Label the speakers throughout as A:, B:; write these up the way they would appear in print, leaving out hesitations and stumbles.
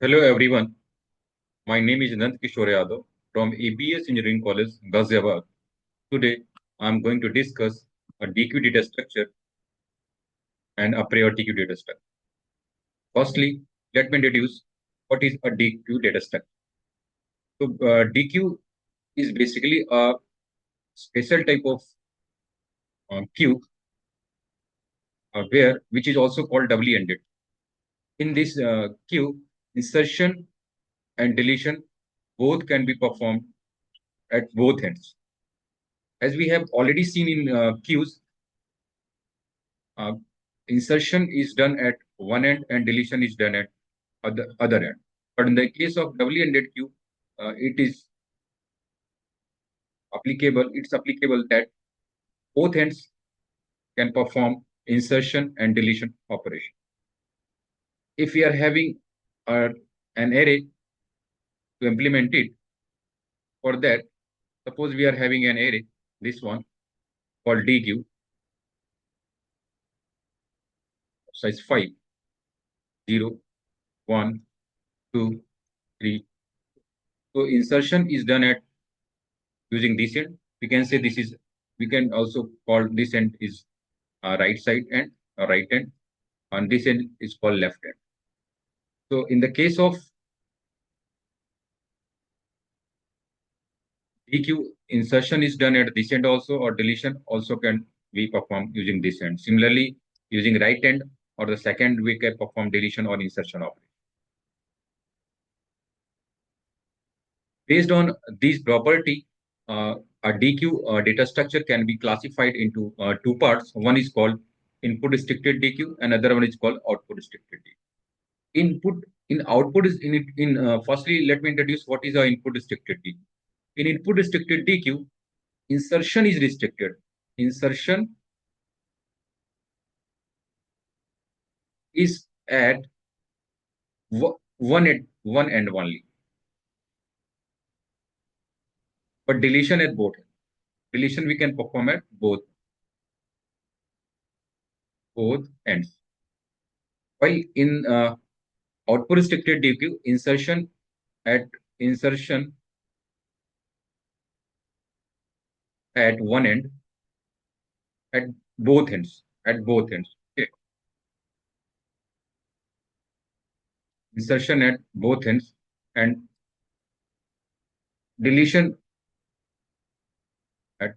A: Hello everyone, my name is Nand Kishore Yadav from ABES Engineering College, Ghaziabad. Today, I am going to discuss a DQ data structure and a prior DQ data structure. Firstly, let me introduce what is a DQ data structure. So, DQ is basically a special type of queue which is also called doubly ended. In this queue, insertion and deletion both can be performed at both ends. As we have already seen in queues, uh, insertion is done at one end and deletion is done at other end. But in the case of doubly ended queue, it's applicable that both ends can perform insertion and deletion operation. If we are having an array to implement it, for that, suppose we are having an array, this one called DQ, size 5, 0, 1, 2, 3. So insertion is done at using this end. We can also call this end is right side and right end, and this end is called left end. So in the case of DQ, insertion is done at this end also, or deletion also can be performed using this end. Similarly, using right end or the second, we can perform deletion or insertion operation. Based on these property, a DQ data structure can be classified into two parts. One is called input restricted DQ, and another one is called output restricted DQ. Input in output is firstly, let me introduce what is our input restricted DQ. In input restricted DQ, insertion is restricted. Insertion is at one end only, but deletion at both. Deletion we can perform at both ends. While in output restricted DQ, insertion at one end, at both ends. Okay. Insertion at both ends and deletion at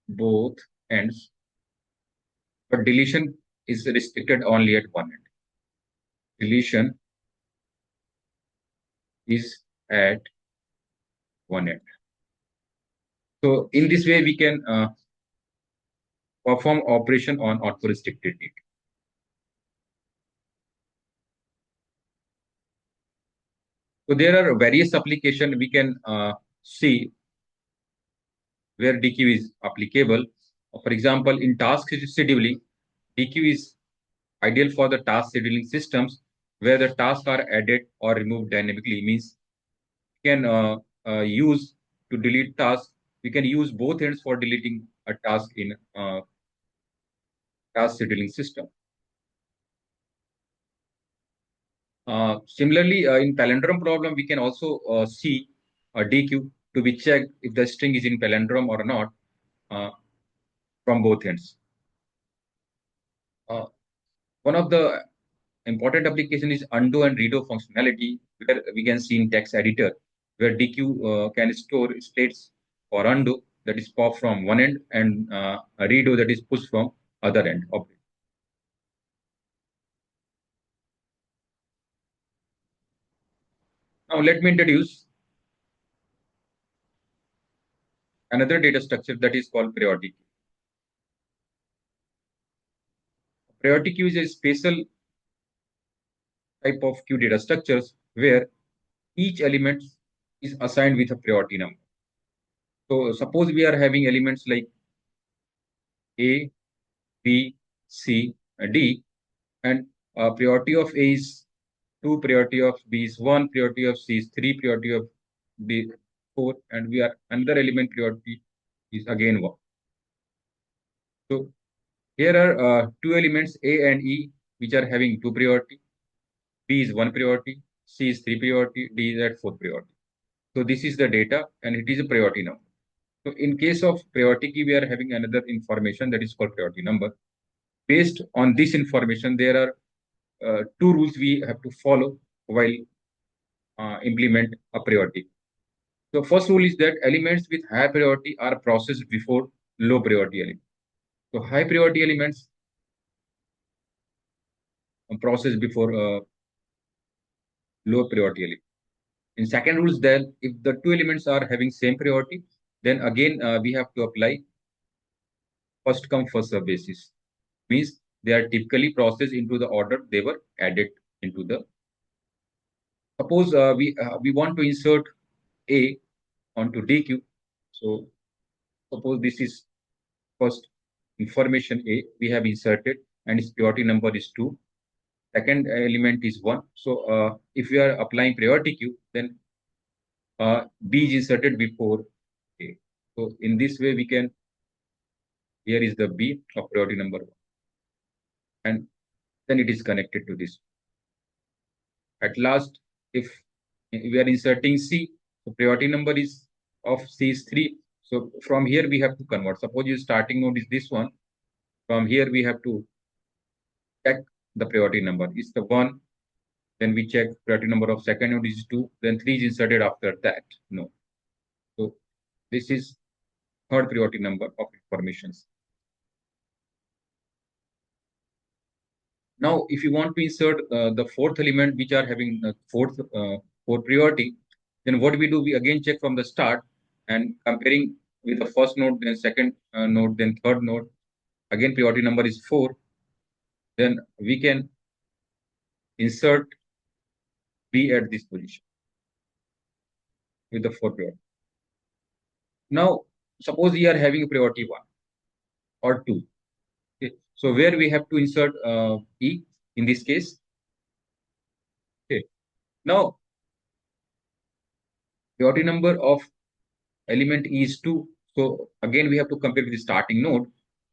A: both ends, but deletion is restricted only at one end. Deletion is at one end. So in this way, we can perform operation on output restricted DQ. So there are various applications we can see where DQ is applicable. For example, in task scheduling, DQ is ideal for the task scheduling systems where the tasks are added or removed dynamically. Means we can use to delete tasks. We can use both ends for deleting a task in task scheduling system. Similarly, in palindrome problem, we can also see a DQ to be checked if the string is in palindrome or not from both ends. One of the important application is undo and redo functionality, where we can see in text editor, where DQ can store states for undo that is pop from one end and a redo that is pushed from other end of it. Now let me introduce another data structure that is called priority queue. Priority queue is a special type of queue data structures where each element is assigned with a priority number. So suppose we are having elements like A, B, C, D, and priority of A is 2, priority of B is 1, priority of C is 3, priority of D 4, and we are another element priority is again 1. So here are two elements A and E which are having 2 priority. B is 1 priority, C is 3 priority, D is at 4 priority. So this is the data and it is a priority number. So in case of priority key, we are having another information that is called priority number. Based on this information, there are two rules we have to follow while implement a priority. So first rule is that elements with high priority are processed before low priority elements. So high priority elements are processed before low priority elements. In second rule is that if the two elements are having same priority, then again we have to apply first come first serve basis. Means they are typically processed into the order they were added into the. Suppose we want to insert A onto DQ. So suppose this is first information A we have inserted and its priority number is 2. Second element is 1. So if we are applying priority queue, then B is inserted before A. So in this way we can, here is the B of priority number 1. And then it is connected to this. At last, if we are inserting C, so priority number is of C is 3. So from here we have to convert. Suppose your starting node is this one. From here we have to check the priority number. Is the 1. Then we check priority number of second node is 2. Then 3 is inserted after that. No. So this is third priority number of informations. Now, if you want to insert the fourth element, which are having fourth priority, then what we do, we again check from the start and comparing with the first node, then second node, then third node. Again, priority number is 4. Then we can insert B at this position with the 4 priority. Now, suppose we are having priority 1 or 2. Okay. So where we have to insert E in this case. Okay. Now, priority number of element E is 2. So again, we have to compare with the starting node.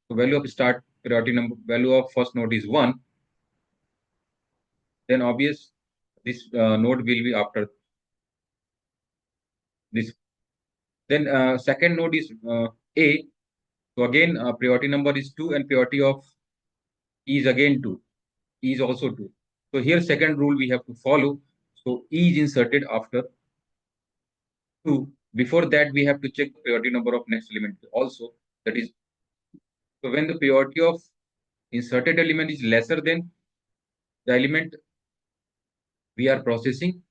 A: So value of start priority number, value of first node is 1. Then obvious, this node will be after this. Then second node is A. So again, priority number is 2 and priority of E is again 2. E is also 2. So here second rule we have to follow. So E is inserted after 2. Before that, we have to check the priority number of next element also. That is, so when the priority of inserted element is lesser than the element we are processing,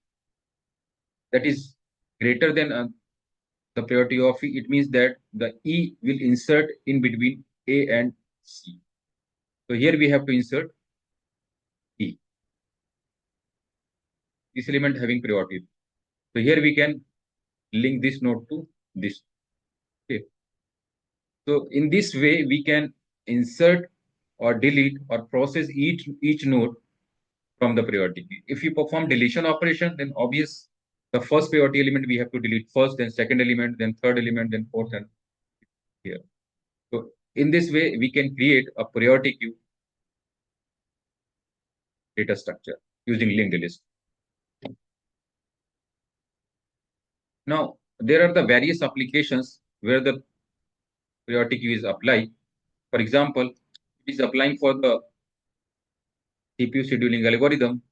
A: that is greater than the priority of E, it means that the E will insert in between A and C. So here we have to insert E. This element having priority. So here we can link this node to this. Okay. So in this way, we can insert or delete or process each node from the priority key. If you perform deletion operation, then obvious the first priority element we have to delete first, then second element, then third element, then fourth, and here. So in this way, we can create a priority queue data structure using linked list. Now, there are the various applications where the priority queue is applied. For example, it is applying for the CPU scheduling algorithm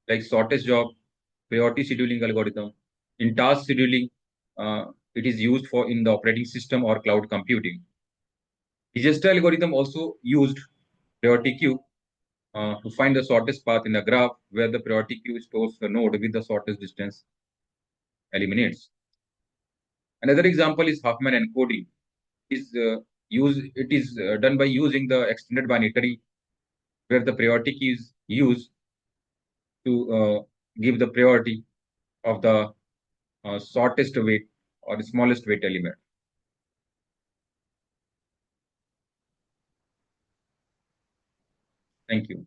A: like shortest job, priority scheduling algorithm. In task scheduling, it is used for in the operating system or cloud computing. Digital algorithm also used priority queue to find the shortest path in a graph where the priority queue stores the node with the shortest distance eliminates. Another example is Huffman encoding. It is done by using the extended binary where the priority key is used to give the priority of the shortest weight or the smallest weight element. Thank you.